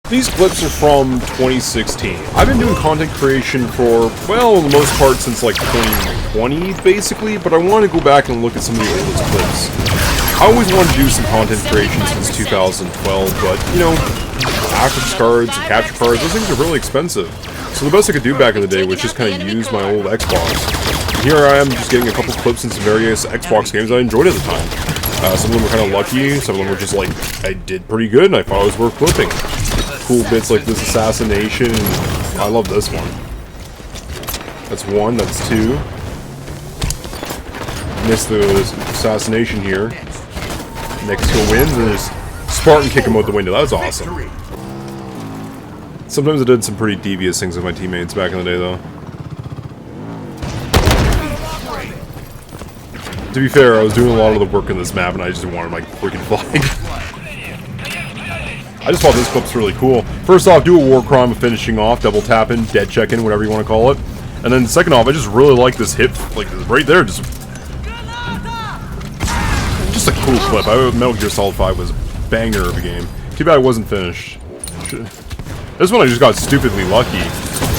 These clips are from 2016. I've been doing content creation for, well, the most part since like 2020, basically, but I want to go back and look at some of the oldest clips. I always wanted to do some content creation since 2012, but, you know, graphics cards and capture cards, those things are really expensive. So the best I could do back in the day was just kind of use my old Xbox. And here I am just getting a couple clips in some various Xbox games I enjoyed at the time. Some of them were kind of lucky, some of them were just like, I did pretty good and I thought it was worth clipping. Cool bits like this assassination, and I love this one. That's one, that's two. Missed the assassination here. Next kill wins, and there's Spartan kick him out the window. That was awesome. Sometimes I did some pretty devious things with my teammates back in the day, though. To be fair, I was doing a lot of the work in this map, and I just wanted my freaking flag. I just thought this clip's really cool. First off, do a war crime of finishing off, double tapping, dead checking, whatever you want to call it. And then second off, I just really like this hit, like right there, just a cool clip. Metal Gear Solid 5 was a banger of a game. Too bad it wasn't finished. This one I just got stupidly lucky.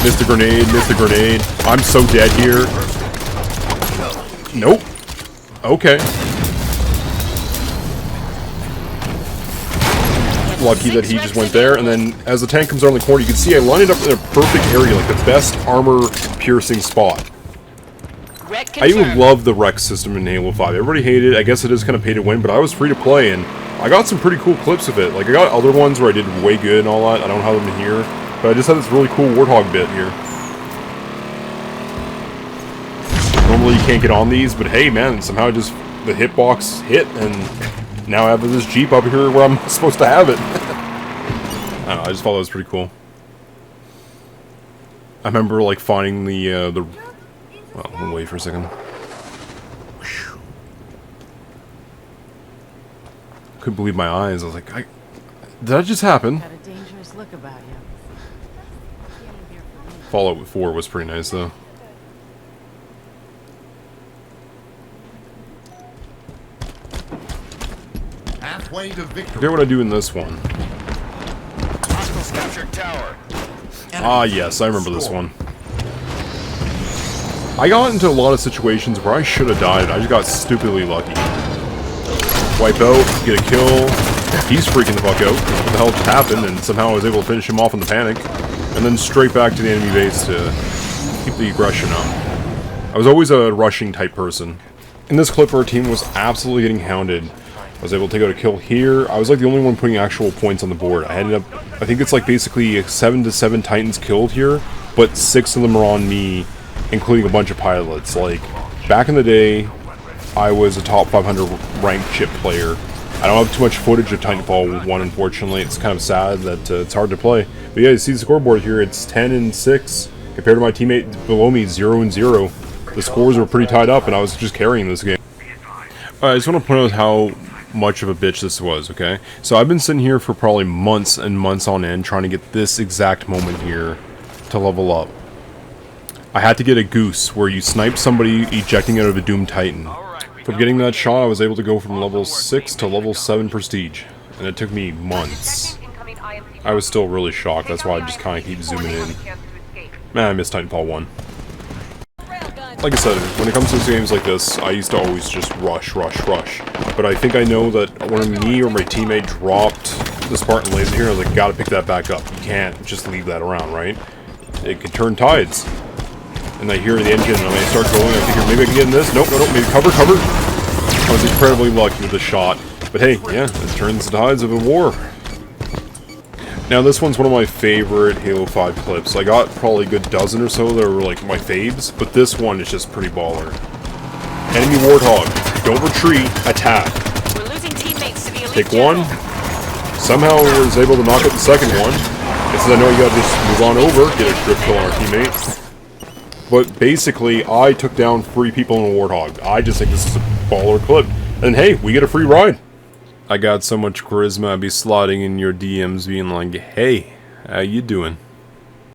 Missed a grenade, missed a grenade. I'm so dead here. Nope. Okay. Lucky that he just went there, and then as the tank comes around the corner, you can see I line it up in a perfect area, like the best armor-piercing spot. I even love the Rex system in Halo 5. Everybody hated it. I guess it is kind of pay to win, but I was free to play, and I got some pretty cool clips of it. Like, I got other ones where I did way good and all that. I don't have them in here, but I just had this really cool Warthog bit here. Normally you can't get on these, but hey, man, somehow just the hitbox hit, and now I have this Jeep up here where I'm supposed to have it. I don't know, I just thought that was pretty cool. I remember, like, finding the well, we'll wait for a second. Couldn't believe my eyes. I was like, did that just happen? Got a dangerous look about you. Fallout 4 was pretty nice, though. Halfway to victory. Forget what I do in this one. Hostiles captured tower. Ah, yes, I remember this one. I got into a lot of situations where I should have died. I just got stupidly lucky. Wipe out, get a kill. He's freaking the fuck out. What the hell just happened? And somehow I was able to finish him off in the panic. And then straight back to the enemy base to keep the aggression up. I was always a rushing type person. In this clip, our team was absolutely getting hounded. I was able to take out a kill here. I was like the only one putting actual points on the board. I ended up, I think it's like basically 7 to 7 Titans killed here, but 6 of them are on me, including a bunch of pilots. Like, back in the day, I was a top 500 ranked chip player. I don't have too much footage of Titanfall 1, unfortunately. It's kind of sad that it's hard to play. But yeah, you see the scoreboard here, it's 10-6, compared to my teammate below me, 0-0. The scores were pretty tied up, and I was just carrying this game. Alright, I just want to point out how much of a bitch this was, okay? So I've been sitting here for probably months and months on end trying to get this exact moment here to level up. I had to get a goose where you snipe somebody ejecting out of a Doom Titan. From getting that shot, I was able to go from level 6 to level 7 prestige, and it took me months. I was still really shocked, that's why I just kind of keep zooming in. Man, I miss Titanfall 1. Like I said, when it comes to games like this, I used to always just rush. But I think I know that when me or my teammate dropped the Spartan laser here, I was like, gotta pick that back up. You can't just leave that around, right? It could turn tides. And I hear the engine, and I start going, I figure maybe I can get in this. Nope, maybe cover. I was incredibly lucky with the shot. But hey, yeah, it turns the tides of a war. Now this one's one of my favorite Halo 5 clips. I got probably a good dozen or so that were like my faves, but this one is just pretty baller. Enemy Warthog, don't retreat, attack. We're losing teammates to the elite Take one. Somehow I was able to knock out the second one. It says I know you gotta just move on over, get a strip kill on our teammate. But basically, I took down 3 people in a Warthog. I just think this is a baller clip. And hey, we get a free ride. I got so much charisma, I'd be slotting in your DMs being like, hey, how you doing?